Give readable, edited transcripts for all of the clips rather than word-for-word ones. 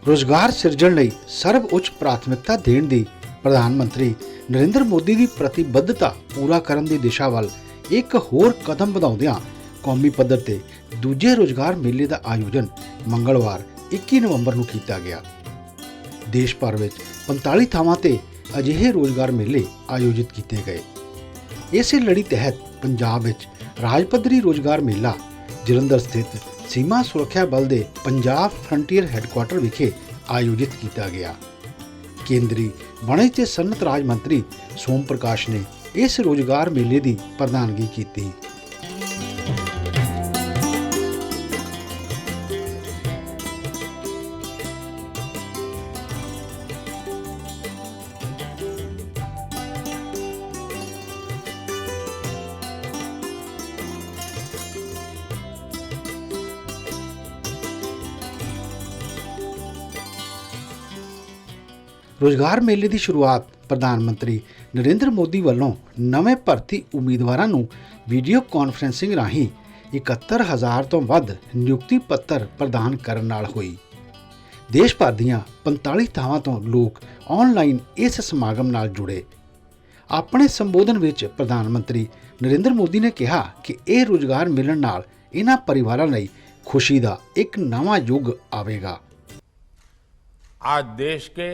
रोजगार ਸਿਰਜਣ ਲਈ ਸਰਵਉੱਚ ਪ੍ਰਾਥਮਿਕਤਾ ਦੇਣ ਦੀ ਪ੍ਰਧਾਨ ਮੰਤਰੀ ਨਰਿੰਦਰ ਮੋਦੀ ਦੀ ਪ੍ਰਤੀਬੱਧਤਾ ਪੂਰਾ ਕਰਨ ਦੀ ਦਿਸ਼ਾ ਵੱਲ ਇੱਕ ਹੋਰ ਕਦਮ ਵਧਾਉਂਦਿਆਂ ਕੌਮੀ ਪੱਧਰ ਤੇ ਦੂਜੇ ਰੋਜ਼ਗਾਰ ਮੇਲੇ ਦਾ ਆਯੋਜਨ ਮੰਗਲਵਾਰ 21 ਨਵੰਬਰ ਨੂੰ ਕੀਤਾ ਗਿਆ। ਦੇਸ਼ ਭਰ ਵਿੱਚ 45 ਥਾਵਾਂ ਤੇ ਅਜਿਹੇ ਰੋਜ਼ਗਾਰ ਮੇਲੇ ਆਯੋਜਿਤ ਕੀਤੇ ਗਏ। ਇਸੇ ਲੜੀ ਤਹਿਤ ਪੰਜਾਬ ਵਿੱਚ ਰਾਜ ਪੱਧਰੀ ਰੋਜ਼ਗਾਰ ਮੇਲਾ ਜਲੰਧਰ ਸਥਿਤ सीमा सुरक्षा बल के पंजाब फ्रंटियर हैडकुआटर विखे आयोजित किया गया। केंद्रीय वणज ते सनअत राज मंत्री सोम प्रकाश ने इस रोजगार मेले की प्रधानगी की। रोजगार मेले की शुरुआत प्रधानमंत्री नरेंद्र मोदी वालों नवे भर्ती उम्मीदवारों को वीडियो कॉन्फ्रेंसिंग राही 71,000 तो वध नियुक्ति पत्र प्रदान करने नाल हुई। देश भर दीआं 45 थावां तो लोग ऑनलाइन इस समागम नाल जुड़े। अपने संबोधन विच प्रधानमंत्री नरेंद्र मोदी ने कहा कि यह रोजगार मिलण नाल इन्हां परिवारां लई खुशी का एक नवा युग आवेगा। आज देश के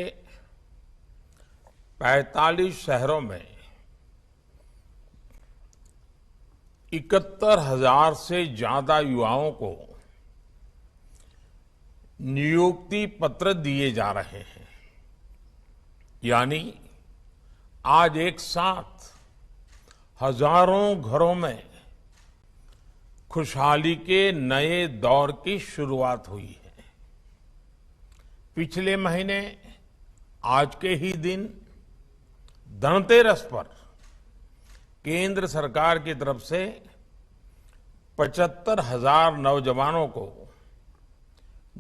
45 शहरों में 71,000 से ज्यादा युवाओं को नियुक्ति पत्र दिए जा रहे हैं। यानी आज एक साथ हजारों घरों में खुशहाली के नए दौर की शुरुआत हुई है। पिछले महीने आज के ही दिन धनतेरस पर केंद्र सरकार की तरफ से 75,000 नौजवानों को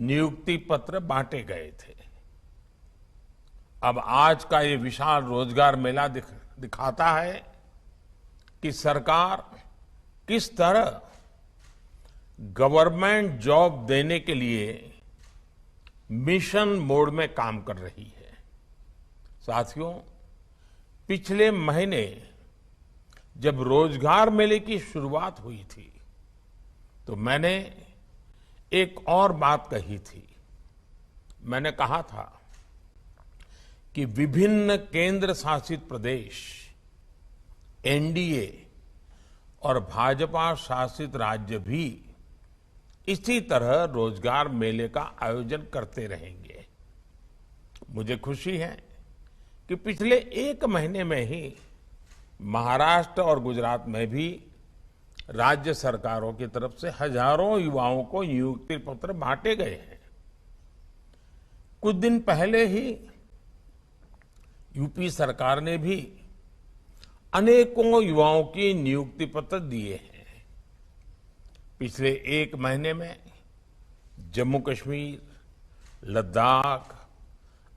नियुक्ति पत्र बांटे गए थे। अब आज का ये विशाल रोजगार मेला दिखाता है कि सरकार किस तरह गवर्नमेंट जॉब देने के लिए मिशन मोड में काम कर रही है। साथियों, पिछले महीने जब रोजगार मेले की शुरुआत हुई थी तो मैंने एक और बात कही थी। मैंने कहा था कि विभिन्न केंद्र शासित प्रदेश, एनडीए और भाजपा शासित राज्य भी इसी तरह रोजगार मेले का आयोजन करते रहेंगे। मुझे खुशी है कि पिछले एक महीने में ही महाराष्ट्र और गुजरात में भी राज्य सरकारों की तरफ से हजारों युवाओं को नियुक्ति पत्र बांटे गए हैं। कुछ दिन पहले ही यूपी सरकार ने भी अनेकों युवाओं की नियुक्ति पत्र दिए हैं। पिछले एक महीने में जम्मू कश्मीर, लद्दाख,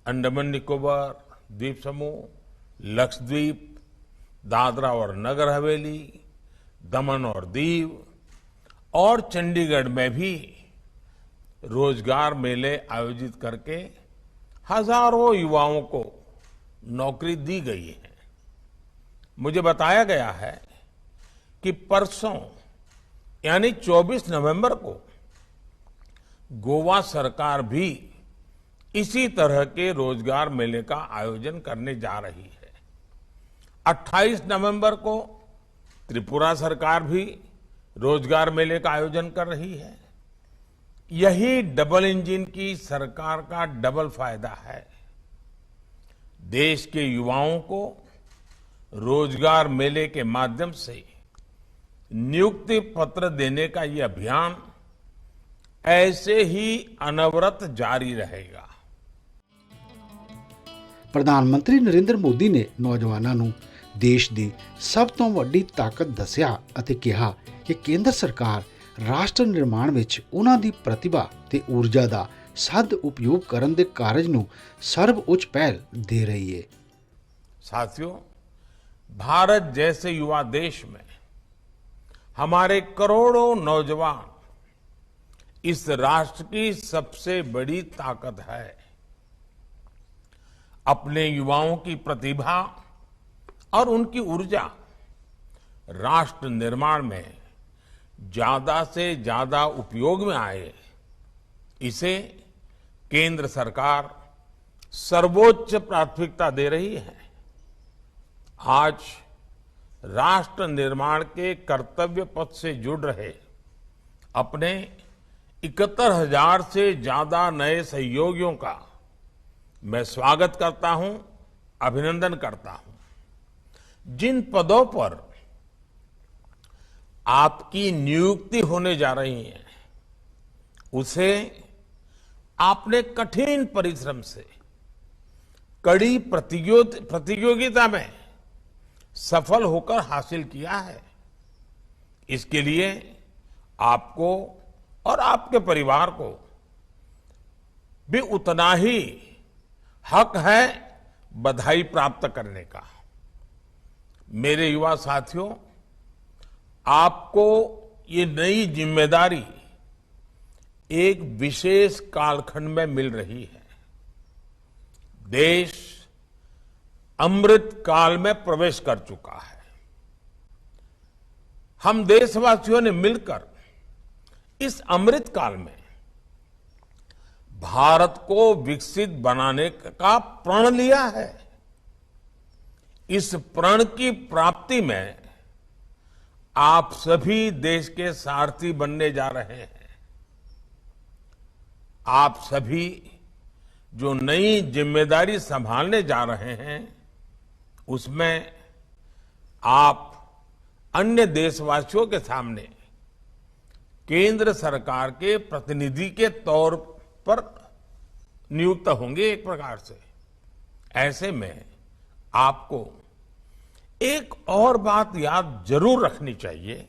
अंडमान निकोबार द्वीप समूह, लक्षद्वीप, दादरा और नगर हवेली, दमन और दीव और चंडीगढ़ में भी रोजगार मेले आयोजित करके हजारों युवाओं को नौकरी दी गई है। मुझे बताया गया है कि परसों यानी 24 नवंबर को गोवा सरकार भी इसी तरह के रोजगार मेले का आयोजन करने जा रही है। 28 नवंबर को त्रिपुरा सरकार भी रोजगार मेले का आयोजन कर रही है। यही डबल इंजन की सरकार का डबल फायदा है। देश के युवाओं को रोजगार मेले के माध्यम से नियुक्ति पत्र देने का ये अभियान ऐसे ही अनवरत जारी रहेगा। प्रधानमंत्री नरेंद्र मोदी ने नौजवानों ਨੂੰ देश की सब तो वड्डी ताकत दस्या ਅਤੇ ਕਿਹਾ कि केंद्र सरकार राष्ट्र निर्माण ਵਿੱਚ ਉਹਨਾਂ ਦੀ प्रतिभा ਤੇ ਊਰਜਾ ਦਾ सद उपयोग ਕਰਨ ਦੇ ਕਾਰਜ ਨੂੰ सर्वउच्च पहल दे रही है। साथियों, भारत जैसे युवा देश में हमारे करोड़ों नौजवान इस राष्ट्र की सबसे बड़ी ताकत है। अपने युवाओं की प्रतिभा और उनकी ऊर्जा राष्ट्र निर्माण में ज्यादा से ज्यादा उपयोग में आए, इसे केंद्र सरकार सर्वोच्च प्राथमिकता दे रही है। आज राष्ट्र निर्माण के कर्तव्य पथ से जुड़ रहे अपने 71,000 से ज्यादा नए सहयोगियों का मैं स्वागत करता हूं, अभिनंदन करता हूं। जिन पदों पर आपकी नियुक्ति होने जा रही है, उसे आपने कठिन परिश्रम से कड़ी प्रतियोगिता में सफल होकर हासिल किया है। इसके लिए आपको और आपके परिवार को भी उतना ही हक है बधाई प्राप्त करने का। मेरे युवा साथियों, आपको ये नई जिम्मेदारी एक विशेष कालखंड में मिल रही है। देश अमृत काल में प्रवेश कर चुका है। हम देशवासियों ने मिलकर इस अमृत काल में भारत को विकसित बनाने का प्रण लिया है। इस प्रण की प्राप्ति में आप सभी देश के सारथी बनने जा रहे हैं। आप सभी जो नई जिम्मेदारी संभालने जा रहे हैं, उसमें आप अन्य देशवासियों के सामने केंद्र सरकार के प्रतिनिधि के तौर पर नियुक्त होंगे एक प्रकार से। ऐसे में आपको एक और बात याद जरूर रखनी चाहिए।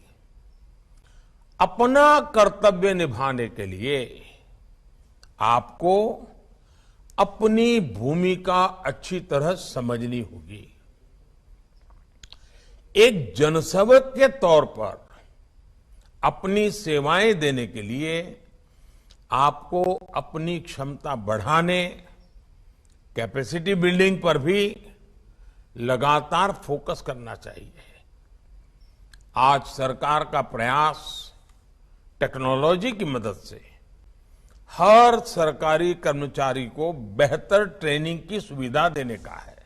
अपना कर्तव्य निभाने के लिए आपको अपनी भूमिका अच्छी तरह समझनी होगी। एक जनसेवक के तौर पर अपनी सेवाएं देने के लिए आपको अपनी क्षमता बढ़ाने, कैपेसिटी बिल्डिंग पर भी लगातार फोकस करना चाहिए। आज सरकार का प्रयास टेक्नोलॉजी की मदद से हर सरकारी कर्मचारी को बेहतर ट्रेनिंग की सुविधा देने का है।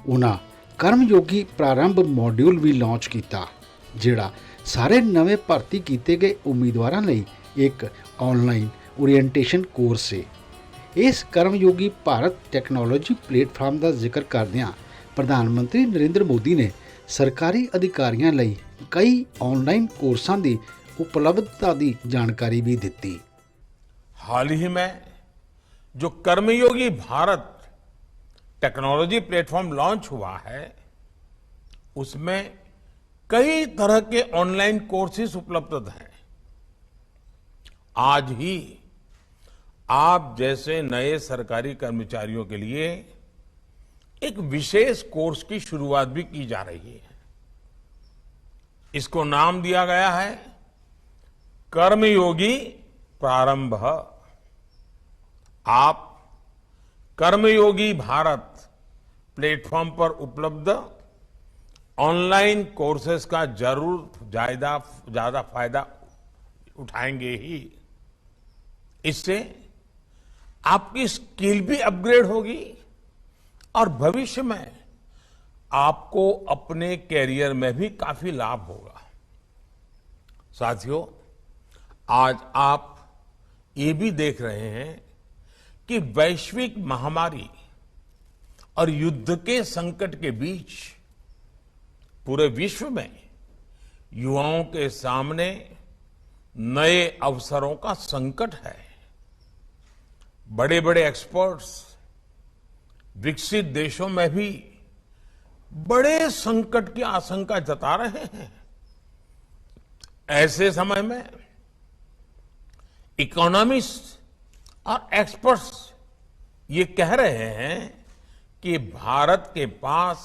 ਉਹਨਾਂ ਕਰਮਯੋਗੀ ਪ੍ਰਾਰੰਭ ਮੋਡਿਊਲ ਵੀ ਲਾਂਚ ਕੀਤਾ, ਜਿਹੜਾ ਸਾਰੇ ਨਵੇਂ ਭਰਤੀ ਕੀਤੇ ਗਏ ਉਮੀਦਵਾਰਾਂ ਲਈ ਇੱਕ ਆਨਲਾਈਨ ਓਰੀਐਂਟੇਸ਼ਨ ਕੋਰਸ ਹੈ। ਇਸ ਕਰਮਯੋਗੀ ਭਾਰਤ ਟੈਕਨੋਲੋਜੀ ਪਲੇਟਫਾਰਮ ਦਾ ਜ਼ਿਕਰ ਕਰਦਿਆਂ ਪ੍ਰਧਾਨ ਮੰਤਰੀ ਨਰਿੰਦਰ ਮੋਦੀ ਨੇ ਸਰਕਾਰੀ ਅਧਿਕਾਰੀਆਂ ਲਈ ਕਈ ਆਨਲਾਈਨ ਕੋਰਸਾਂ ਦੀ उपलब्धता की जानकारी भी दी। हाल ही में जो कर्मयोगी भारत टेक्नोलॉजी प्लेटफॉर्म लॉन्च हुआ है, उसमें कई तरह के ऑनलाइन कोर्सेज उपलब्ध हैं। आज ही आप जैसे नए सरकारी कर्मचारियों के लिए एक विशेष कोर्स की शुरुआत भी की जा रही है। इसको नाम दिया गया है कर्मयोगी प्रारंभ। आप कर्मयोगी भारत प्लेटफॉर्म पर उपलब्ध ऑनलाइन कोर्सेज का जरूर ज्यादा फायदा उठाएंगे ही। इससे आपकी स्किल भी अपग्रेड होगी और भविष्य में आपको अपने कैरियर में भी काफी लाभ होगा। साथियों, आज आप ये भी देख रहे हैं कि वैश्विक महामारी और युद्ध के संकट के बीच पूरे विश्व में युवाओं के सामने नए अवसरों का संकट है। बड़े बड़े एक्सपर्ट्स विकसित देशों में भी बड़े संकट की आशंका जता रहे हैं। ऐसे समय में इकोनॉमिस्ट और एक्सपर्ट्स ये कह रहे हैं कि भारत के पास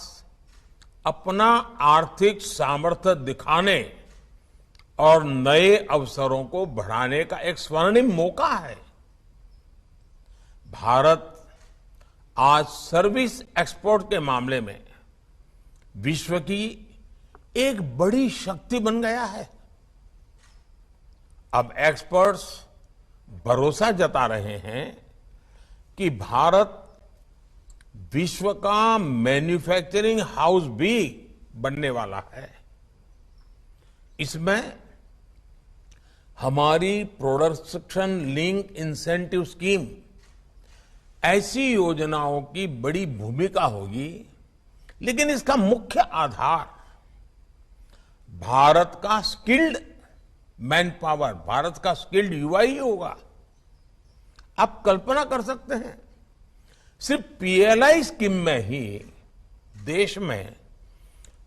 अपना आर्थिक सामर्थ्य दिखाने और नए अवसरों को बढ़ाने का एक स्वर्णिम मौका है। भारत आज सर्विस एक्सपोर्ट के मामले में विश्व की एक बड़ी शक्ति बन गया है। अब एक्सपर्ट्स भरोसा जता रहे हैं कि भारत विश्व का मैन्युफैक्चरिंग हाउस भी बनने वाला है। इसमें हमारी प्रोडक्शन लिंक इंसेंटिव स्कीम ऐसी योजनाओं की बड़ी भूमिका होगी, लेकिन इसका मुख्य आधार भारत का स्किल्ड मैन पावर, भारत का स्किल्ड युवा ही होगा। आप कल्पना कर सकते हैं, सिर्फ पीएलआई स्कीम में ही देश में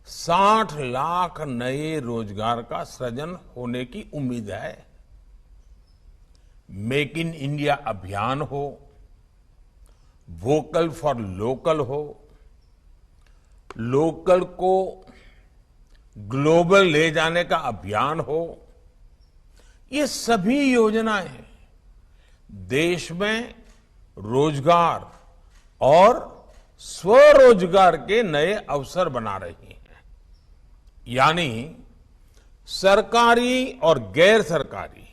60 लाख नए रोजगार का सृजन होने की उम्मीद है। मेक इन इंडिया अभियान हो, वोकल फॉर लोकल हो, लोकल को ग्लोबल ले जाने का अभियान हो, ये सभी योजनाएं देश में रोजगार और स्वरोजगार के नए अवसर बना रही हैं। यानी सरकारी और गैर सरकारी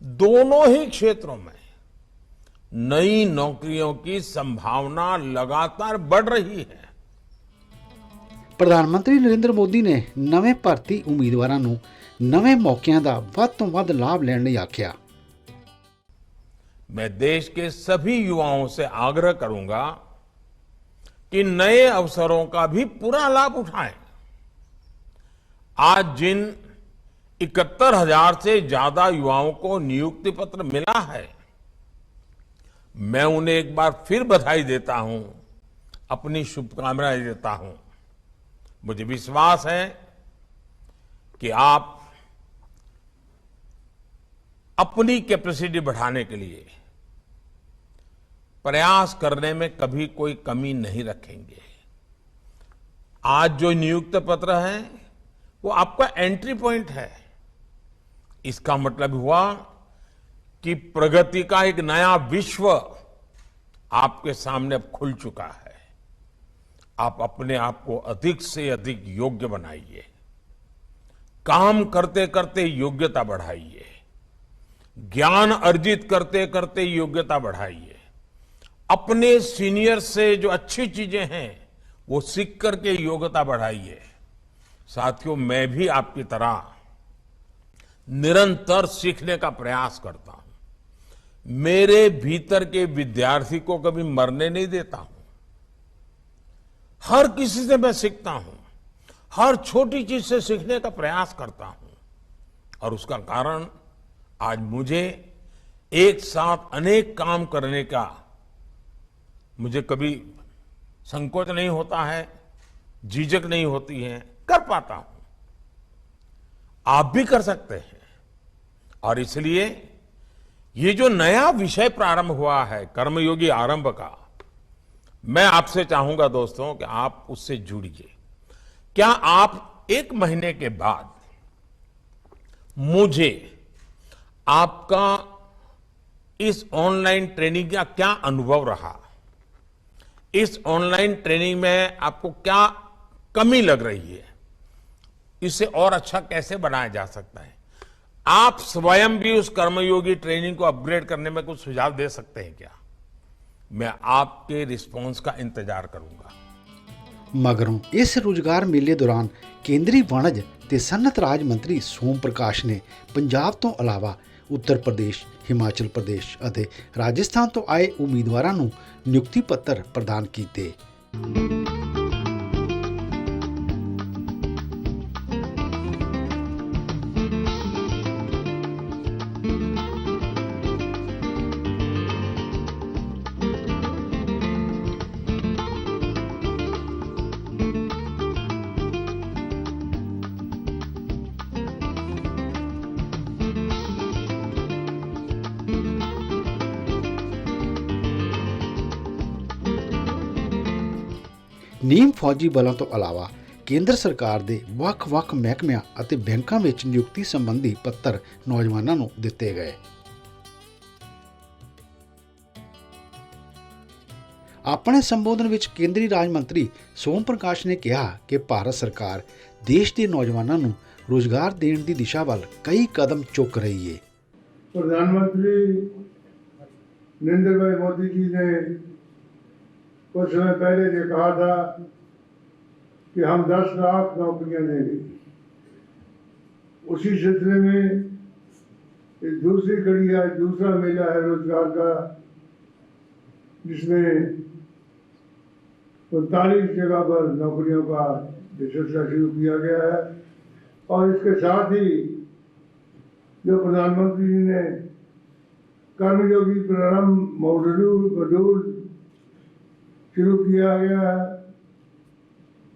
दोनों ही क्षेत्रों में नई नौकरियों की संभावना लगातार बढ़ रही है। ਪ੍ਰਧਾਨ ਮੰਤਰੀ ਨਰਿੰਦਰ ਮੋਦੀ ਨੇ ਨਵੇਂ ਭਰਤੀ ਉਮੀਦਵਾਰਾਂ ਨੂੰ ਨਵੇਂ ਮੌਕਿਆਂ ਦਾ ਵੱਧ ਤੋਂ ਵੱਧ ਲਾਭ ਲੈਣ ਲਈ ਆਖਿਆ। मैं देश के सभी युवाओं से आग्रह करूंगा कि नए अवसरों का भी पूरा लाभ उठाएं। आज जिन 71,000 से ज्यादा युवाओं को नियुक्ति पत्र मिला है, मैं उन्हें एक बार फिर बधाई देता हूं, अपनी शुभकामनाएं देता हूं। मुझे विश्वास है कि आप अपनी कैपेसिटी बढ़ाने के लिए प्रयास करने में कभी कोई कमी नहीं रखेंगे। आज जो नियुक्त पत्र है वो आपका एंट्री पॉइंट है। इसका मतलब हुआ कि प्रगति का एक नया विश्व आपके सामने अब खुल चुका है। आप अपने आप को अधिक से अधिक योग्य बनाइए, काम करते करते योग्यता बढ़ाइए, ज्ञान अर्जित करते करते योग्यता बढ़ाइए, अपने सीनियर से जो अच्छी चीजें हैं वो सीख करके योग्यता बढ़ाइए। साथियों, मैं भी आपकी तरह निरंतर सीखने का प्रयास करता हूं। मेरे भीतर के विद्यार्थी को कभी मरने नहीं देता हूं। हर किसी से मैं सीखता हूं, हर छोटी चीज से सीखने का प्रयास करता हूं, और उसका कारण आज मुझे एक साथ अनेक काम करने का मुझे कभी संकोच नहीं होता है, झिझक नहीं होती है, कर पाता हूं। आप भी कर सकते हैं। और इसलिए ये जो नया विषय प्रारंभ हुआ है, कर्मयोगी आरंभ का, मैं आपसे चाहूंगा दोस्तों कि आप उससे जुड़िए। क्या आप 1 महीने के बाद मुझे आपका इस ऑनलाइन ट्रेनिंग का क्या अनुभव रहा, इस ऑनलाइन ट्रेनिंग में आपको क्या कमी लग रही है, इसे और अच्छा कैसे बनाया जा सकता है, आप स्वयं भी उस कर्मयोगी ट्रेनिंग को अपग्रेड करने में कुछ सुझाव दे सकते हैं क्या? मैं आपके रिस्पांस का इंतजार करूंगा। ਮਗਰੋਂ ਇਸ ਰੁਜ਼ਗਾਰ ਮੇਲੇ ਦੌਰਾਨ ਕੇਂਦਰੀ ਵਣਜ ਤੇ ਸਨਅਤ ਰਾਜ ਮੰਤਰੀ ਸੋਮ ਪ੍ਰਕਾਸ਼ ਨੇ ਪੰਜਾਬ ਤੋਂ ਇਲਾਵਾ ਉੱਤਰ ਪ੍ਰਦੇਸ਼, ਹਿਮਾਚਲ ਪ੍ਰਦੇਸ਼ ਅਤੇ ਰਾਜਸਥਾਨ ਤੋਂ ਆਏ ਉਮੀਦਵਾਰਾਂ ਨੂੰ ਨਿਯੁਕਤੀ ਪੱਤਰ ਪ੍ਰਦਾਨ ਕੀਤੇ। ਨੀਮ ਫੌਜੀ ਬਲਾਂ ਤੋਂ ਇਲਾਵਾ ਕੇਂਦਰ ਸਰਕਾਰ ਦੇ ਵੱਖ-ਵੱਖ ਮਹਿਕਮਿਆਂ ਅਤੇ ਬੈਂਕਾਂ ਵਿੱਚ ਨਿਯੁਕਤੀ ਸੰਬੰਧੀ ਪੱਤਰ ਨੌਜਵਾਨਾਂ ਨੂੰ ਦਿੱਤੇ ਗਏ। ਆਪਣੇ ਸੰਬੋਧਨ ਵਿੱਚ ਕੇਂਦਰੀ ਰਾਜ ਮੰਤਰੀ ਸੋਮ ਪ੍ਰਕਾਸ਼ ਨੇ ਕਿਹਾ ਕਿ ਭਾਰਤ ਸਰਕਾਰ ਦੇਸ਼ ਦੇ ਨੌਜਵਾਨਾਂ ਨੂੰ ਰੁਜ਼ਗਾਰ ਦੇਣ ਦੀ ਦਿਸ਼ਾ ਵੱਲ ਕਈ ਕਦਮ ਚੁੱਕ ਰਹੀ ਹੈ। प्रधानमंत्री नरेंद्र भाई मोदी जी ने कुछ समय पहले ये कहा था कि हम 10 लाख नौकरियां देंगे। उसी सिलसिले में एक दूसरी कड़ी है, दूसरा मेला है रोजगार का, जिसमें 45 जगह पर नौकरियों का सिलसिला शुरू किया गया है। और इसके साथ ही जो प्रधानमंत्री जी ने कर्मयोगी प्रारंभ मॉड्यूल शुरू किया गया है,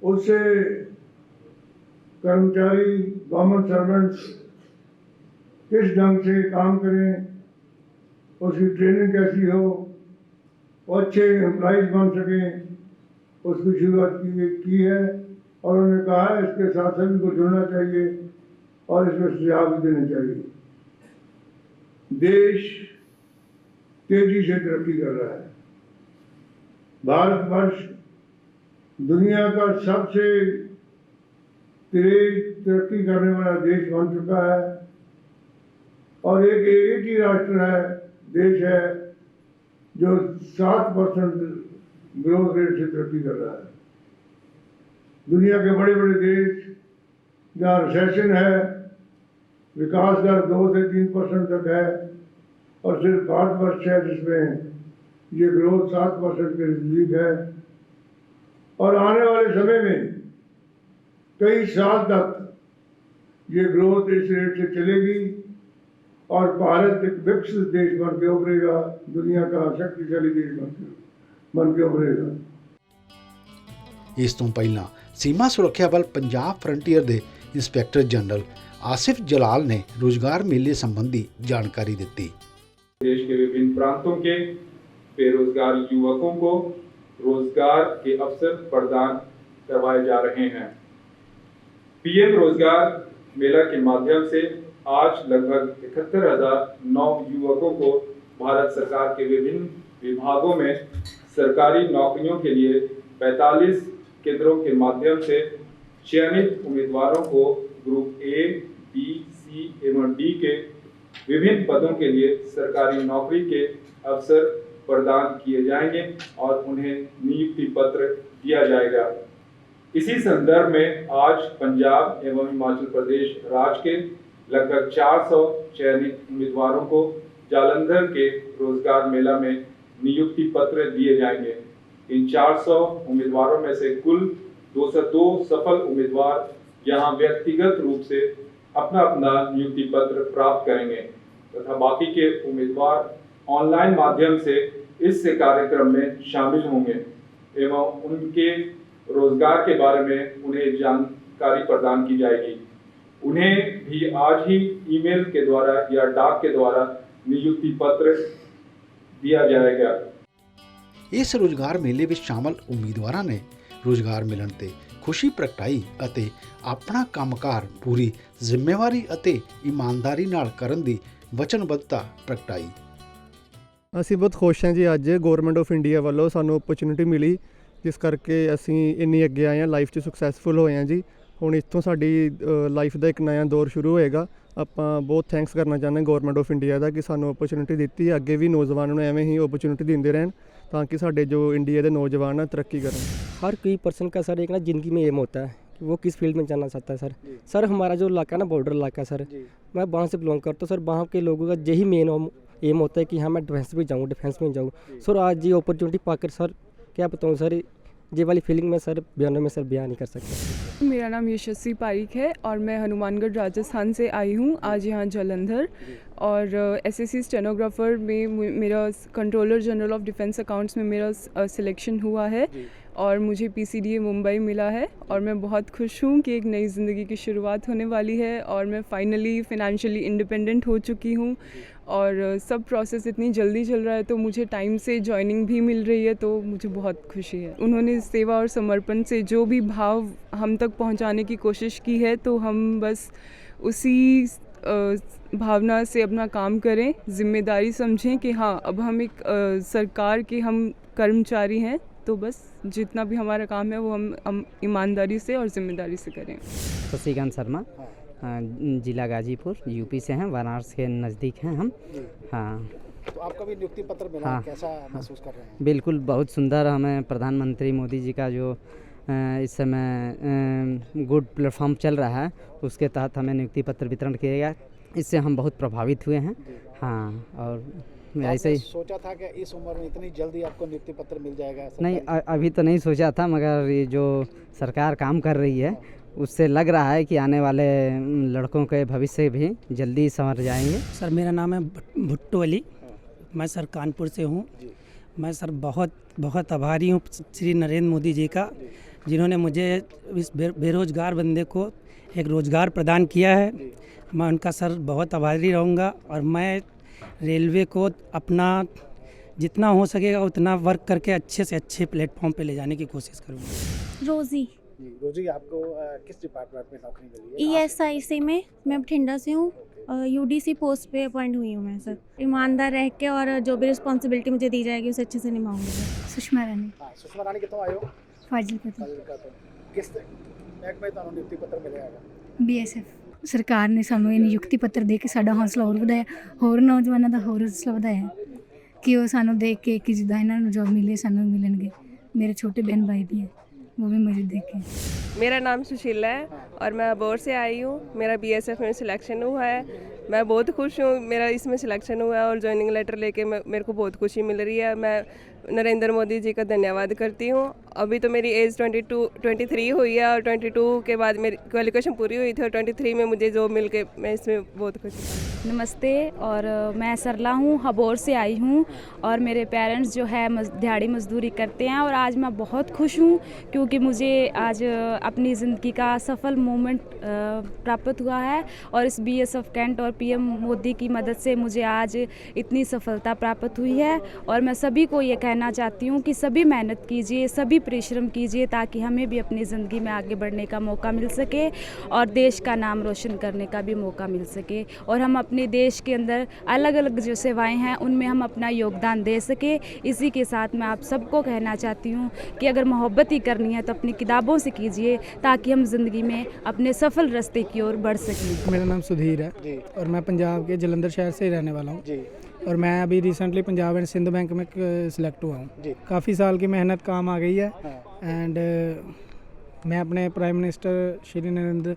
उससे कर्मचारी गवर्नमेंट सर्वेंट्स किस ढंग से काम करें, उसकी ट्रेनिंग कैसी हो, वो अच्छे एम्प्लॉइज बन सकें, उसकी शुरुआत की है। और उन्होंने कहा है इसके साथ सभी को जुड़ना चाहिए और इसमें सुझाव भी देने चाहिए। देश तेजी से तरक्की कर रहा है। भारतवर्ष दुनिया का सबसे तेज तरक्की करने वाला देश बन चुका है और एक ही राष्ट्र है, देश है जो 7% ग्रोथ रेट से तरक्की कर रहा है। दुनिया के बड़े बड़े देश जहाँ रिसेशन है, विकास दर 2 से 3% तक है, और सिर्फ भारतवर्ष है जिसमें ये ग्रोथ 7% के नजदीक है। और आने वाले समय में कई साल तक ये ग्रोथ इस रेट से चलेगी और भारत एक विकसित देश बन के उभरेगा, दुनिया का शक्तिशाली देश बन के उभरेगा। ਇਸ ਤੋਂ ਪਹਿਲਾਂ सीमा सुरक्षा बल पंजाब फ्रंटियर के इंस्पैक्टर जनरल आसिफ जलाल ने रोजगार मेले संबंधी जानकारी दी। देश के विभिन्न प्रांतों के बेरोजगार युवकों को रोजगार के अवसर प्रदान करवाए जा रहे हैं। पीएम रोजगार मेला के माध्यम से आज लगभग 71,009 युवकों को भारत सरकार के विभिन्न विभागों में सरकारी नौकरियों के लिए 45 केंद्रों के माध्यम से चयनित उम्मीदवारों को ग्रुप ए, बी, सी एवं डी के विभिन्न पदों के लिए सरकारी नौकरी के अवसर प्रदान किए जाएंगे और उन्हें नियुक्ति पत्र दिया जाएगा। इसी संदर्भ में आज पंजाब एवं हिमाचल प्रदेश राज्य के लगभग 400 चयनित उम्मीदवारों को जालंधर के रोजगार मेला में नियुक्ति पत्र दिए जाएंगे। इन 400 उम्मीदवारों में से कुल 202 सफल उम्मीदवार यहां व्यक्तिगत रूप से अपना अपना नियुक्ति पत्र प्राप्त करेंगे तथा बाकी के उम्मीदवार ऑनलाइन माध्यम से इस कार्यक्रम में शामिल होंगे एवं उनके रोजगार के बारे में उन्हें जानकारी प्रदान की जाएगी। उन्हें भी आज ही ईमेल के द्वारा या डाक के द्वारा नियुक्ति पत्र दिया जाएगा। इस रोजगार मेले ਵਿੱਚ ਸ਼ਾਮਲ ਉਮੀਦਵਾਰਾਂ ਨੇ ਰੋਜ਼ਗਾਰ ਮਿਲਣ ਤੇ ਖੁਸ਼ੀ ਪ੍ਰਗਟਾਈ ਅਤੇ ਆਪਣਾ ਕੰਮਕਾਰ ਪੂਰੀ ਜ਼ਿੰਮੇਵਾਰੀ ਅਤੇ ਇਮਾਨਦਾਰੀ ਨਾਲ ਕਰਨ ਦੀ ਵਚਨਬੱਧਤਾ ਪ੍ਰਗਟਾਈ। ਅਸੀਂ ਬਹੁਤ ਖੁਸ਼ ਹਾਂ ਜੀ, ਅੱਜ ਗਵਰਨਮੈਂਟ ਆਫ ਇੰਡੀਆ ਵੱਲੋਂ ਸਾਨੂੰ ਓਪਰਚੁਨਿਟੀ ਮਿਲੀ ਜਿਸ ਕਰਕੇ ਅਸੀਂ ਇੰਨੀ ਅੱਗੇ ਆਏ ਹਾਂ, ਲਾਈਫ 'ਚ ਸਕਸੈਸਫੁਲ ਹੋਏ ਹਾਂ ਜੀ। ਹੁਣ ਇੱਥੋਂ ਸਾਡੀ ਲਾਈਫ ਦਾ ਇੱਕ ਨਵਾਂ ਦੌਰ ਸ਼ੁਰੂ ਹੋਏਗਾ। ਆਪਾਂ ਬਹੁਤ ਥੈਂਕਸ ਕਰਨਾ ਚਾਹੁੰਦੇ ਗਵਰਨਮੈਂਟ ਆਫ ਇੰਡੀਆ ਦਾ ਕਿ ਸਾਨੂੰ ਓਪਰਚੁਨਿਟੀ ਦਿੱਤੀ। ਅੱਗੇ ਵੀ ਨੌਜਵਾਨਾਂ ਨੂੰ ਐਵੇਂ ਹੀ ਓਪਰਚੁਨਿਟੀ ਦਿੰਦੇ ਰਹਿਣ ताकि साढ़े जो इंडिया के नौजवान हैं तरक्की करें। हर कोई पर्सन का सर एक ना ज़िंदगी में एम होता है कि वो किस फील्ड में जाना चाहता है। सर हमारा जो इलाका है ना बॉर्डर इलाका है सर, मैं वहाँ से बिलोंग करता हूँ सर। वहाँ के लोगों का यही मेन एम होता है कि हाँ मैं डिफेंस में जाऊँ, डिफेंस में जाऊँ सर। आज ये अपॉर्चुनिटी पाकर सर क्या बताऊँ सर, ये वाली फीलिंग में सर बयानों में सर बयान नहीं कर सकते। मेरा नाम यशस्वी पारिक है और मैं हनुमानगढ़ राजस्थान से आई हूँ आज यहाँ जालंधर। और एसएससी स्टेनोग्राफर में मेरा controller general of defence accounts में मेरा सिलेक्शन हुआ है और मुझे पीसीडीए मुंबई मिला है। और मैं बहुत खुश हूँ कि एक नई ज़िंदगी की शुरुआत होने वाली है और मैं फाइनली फ़िनेंशियली इंडिपेंडेंट हो चुकी हूँ और सब प्रोसेस इतनी जल्दी चल रहा है, तो मुझे टाइम से जॉइनिंग भी मिल रही है, तो मुझे बहुत खुशी है। उन्होंने सेवा और समर्पण से जो भी भाव हम तक पहुंचाने की कोशिश की है, तो हम बस उसी भावना से अपना काम करें, जिम्मेदारी समझें कि हाँ अब हम एक सरकार के हम कर्मचारी हैं, तो बस जितना भी हमारा काम है वो हम ईमानदारी से और जिम्मेदारी से करें। शशिकांत शर्मा, जिला गाजीपुर, यूपी से हैं, वाराणसी के नज़दीक हैं हम। हाँ, तो आपका भी नियुक्ति पत्र मिला, हाँ, कैसा महसूस कर रहे हैं? बिल्कुल बहुत सुंदर। हमें प्रधानमंत्री मोदी जी का जो इस समय गुड प्लेटफॉर्म चल रहा है, उसके तहत हमें नियुक्ति पत्र वितरण किया गया। इससे हम बहुत प्रभावित हुए हैं। हाँ, और ऐसे ही सोचा था कि इस उम्र में इतनी जल्दी आपको नियुक्ति पत्र मिल जाएगा? नहीं, अभी तो नहीं सोचा था, मगर ये जो सरकार काम कर रही है उससे लग रहा है कि आने वाले लड़कों के भविष्य भी जल्दी संवर जाएंगे। सर मेरा नाम है भुट्टो अली, मैं सर कानपुर से हूँ। मैं सर बहुत बहुत आभारी हूँ श्री नरेंद्र मोदी जी का, जिन्होंने मुझे इस बेरोजगार बंदे को एक रोज़गार प्रदान किया है। मैं उनका सर बहुत आभारी रहूँगा, और मैं रेलवे को अपना जितना हो सकेगा उतना वर्क करके अच्छे से अच्छे प्लेटफॉर्म पे ले जाने की कोशिश करूँगा। रोज़ी रोजी, आपको किस डिपार्टमेंट में नौकरी मिली है? ESIC में, मैं बठिंडा से हूँ। UDC पोस्ट पे अपॉइंट हुई हूँ मैं सर। ईमानदार रह के और जो भी रिस्पॉन्सिबिलिटी मुझे दी जाएगी उसे अच्छे से निभाऊंगी। सुषमा रानी। हाँ, सुषमा रानी कितों आए हो? फाजिलका किस महकमे ਤੁਹਾਨੂੰ ਨਿਯੁਕਤੀ ਪੱਤਰ ਮਿਲਿਆ ਹੈਗਾ? BSF ਸਰਕਾਰ ਨੇ ਸਾਨੂੰ ਇਹ ਨਿਯੁਕਤੀ ਪੱਤਰ ਦੇ ਕੇ ਸਾਡਾ ਹੌਸਲਾ ਹੋਰ ਵਧਾਇਆ, ਹੋਰ ਨੌਜਵਾਨਾਂ ਦਾ ਹੋਰ ਹੌਸਲਾ ਵਧਾਇਆ ਕਿ ਉਹ ਸਾਨੂੰ ਦੇਖ ਕੇ ਕਿ ਜਿੱਦਾਂ ਇਹਨਾਂ ਨੂੰ ਜੋਬ ਮਿਲੀ ਸਾਨੂੰ ਮਿਲਣਗੇ। ਮੇਰੇ ਛੋਟੇ बहन भाई भी हैं, वो भी मुझे देखें। मेरा नाम सुशीला है और मैं अबोर से आई हूँ। मेरा BSF में सिलेक्शन हुआ है, मैं बहुत खुश हूँ। मेरा इसमें सिलेक्शन हुआ है और ज्वाइनिंग लेटर लेके मेरे को बहुत खुशी मिल रही है। मैं नरेंद्र मोदी जी का धन्यवाद करती हूँ। अभी तो मेरी एज 23 हुई है और 22 के बाद मेरी क्वालिफिकेशन पूरी हुई थी और 23 में मुझे जॉब मिल के मैं इसमें बहुत खुश हूँ। नमस्ते, और मैं सरला हूँ, हबोर से आई हूँ और मेरे पेरेंट्स जो है दिहाड़ी मजदूरी करते हैं और आज मैं बहुत खुश हूँ क्योंकि मुझे आज अपनी ज़िंदगी का सफल मोमेंट प्राप्त हुआ है और इस BSF कैंट और PM मोदी की मदद से मुझे आज इतनी सफलता प्राप्त हुई है। और मैं सभी को ये कहना चाहती हूँ कि सभी मेहनत कीजिए, सभी परिश्रम कीजिए ताकि हमें भी अपनी ज़िंदगी में आगे बढ़ने का मौका मिल सके और देश का नाम रोशन करने का भी मौका मिल सके और हम अपने देश के अंदर अलग अलग जो सेवाएं हैं उनमें हम अपना योगदान दे सके। इसी के साथ मैं आप सबको कहना चाहती हूँ कि अगर मोहब्बत ही करनी है तो अपनी किताबों से कीजिए ताकि हम ज़िंदगी में अपने सफल रास्ते की ओर बढ़ सकें। मेरा नाम सुधीर है और मैं पंजाब के जलंधर शहर से रहने वाला हूँ और मैं अभी recently Punjab and Sindh bank में सिलेक्ट हुआ हूँ। काफ़ी साल की मेहनत काम आ गई है एंड मैं अपने प्राइम मिनिस्टर श्री नरेंद्र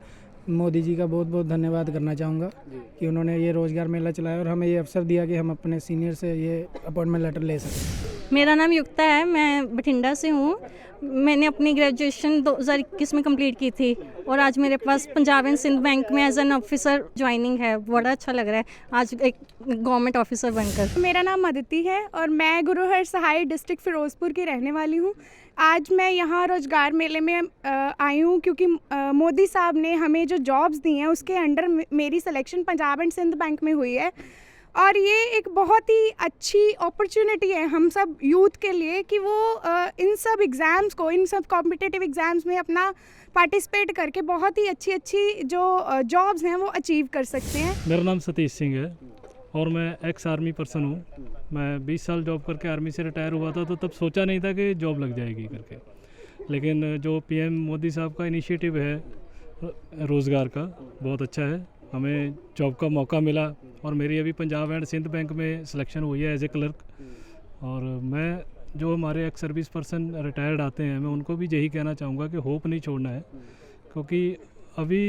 मोदी जी का बहुत बहुत धन्यवाद करना चाहूँगा कि उन्होंने ये रोज़गार मेला चलाया और हमें ये अवसर दिया कि हम अपने सीनियर से ये अपॉइंटमेंट लेटर ले सकें। मेरा नाम युक्ता है, मैं बठिंडा से हूँ। मैंने अपनी ग्रेजुएशन 2021 में कंप्लीट की थी और आज मेरे पास पंजाब एंड सिंध बैंक में एज एन ऑफिसर ज्वाइनिंग है। बड़ा अच्छा लग रहा है आज एक गवर्नमेंट ऑफिसर बनकर। मेरा नाम अदिति है और मैं गुरु हर सहाय डिस्ट्रिक्ट फिरोजपुर की रहने वाली हूँ। आज मैं यहाँ रोज़गार मेले में आई हूँ क्योंकि मोदी साहब ने हमें जो जॉब्स दी हैं उसके अंडर मेरी selection Punjab and Sindh bank में हुई है और ये एक बहुत ही अच्छी अपॉर्चुनिटी है हम सब यूथ के लिए कि वो इन सब एग्ज़ाम्स को, इन सब कॉम्पिटिटिव एग्ज़ाम्स में अपना पार्टिसिपेट करके बहुत ही अच्छी जो जॉब्स हैं वो अचीव कर सकते हैं। मेरा नाम सतीश सिंह है और मैं एक्स आर्मी पर्सन हूँ। मैं 20 साल जॉब करके आर्मी से रिटायर हुआ था तो तब सोचा नहीं था कि जॉब लग जाएगी करके, लेकिन जो PM मोदी साहब का इनिशिएटिव है रोज़गार का बहुत अच्छा है। हमें जॉब का मौका मिला और मेरी अभी पंजाब एंड सिंध बैंक में सिलेक्शन हुई है एज ए क्लर्क। और मैं जो हमारे एक्स सर्विस पर्सन रिटायर्ड आते हैं मैं उनको भी यही कहना चाहूँगा कि होप नहीं छोड़ना है क्योंकि अभी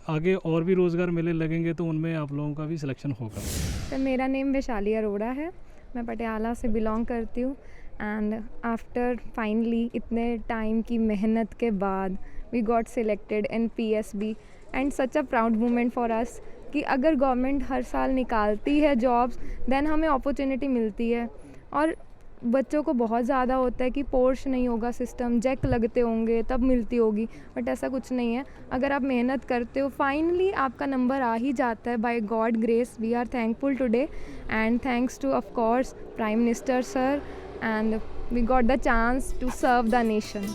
आगे और भी रोज़गार मेले लगेंगे तो उनमें आप लोगों का भी सिलेक्शन होगा। तो मेरा नेम वैशाली अरोड़ा है, मैं पटियाला से बिलोंग करती हूँ एंड आफ्टर फाइनली इतने टाइम की मेहनत के बाद we got selected in PSB and such a proud moment for us कि अगर गवर्नमेंट हर साल निकालती है जॉब्स देन हमें अपॉर्चुनिटी मिलती है और बच्चों को बहुत ज़्यादा होता है कि पोर्श नहीं होगा सिस्टम, जैक लगते होंगे तब मिलती होगी, बट ऐसा कुछ नहीं है। अगर आप मेहनत करते हो फाइनली आपका नंबर आ ही जाता है by God grace. We are thankful today and thanks to of course prime minister sir, and we got the chance to serve the nation.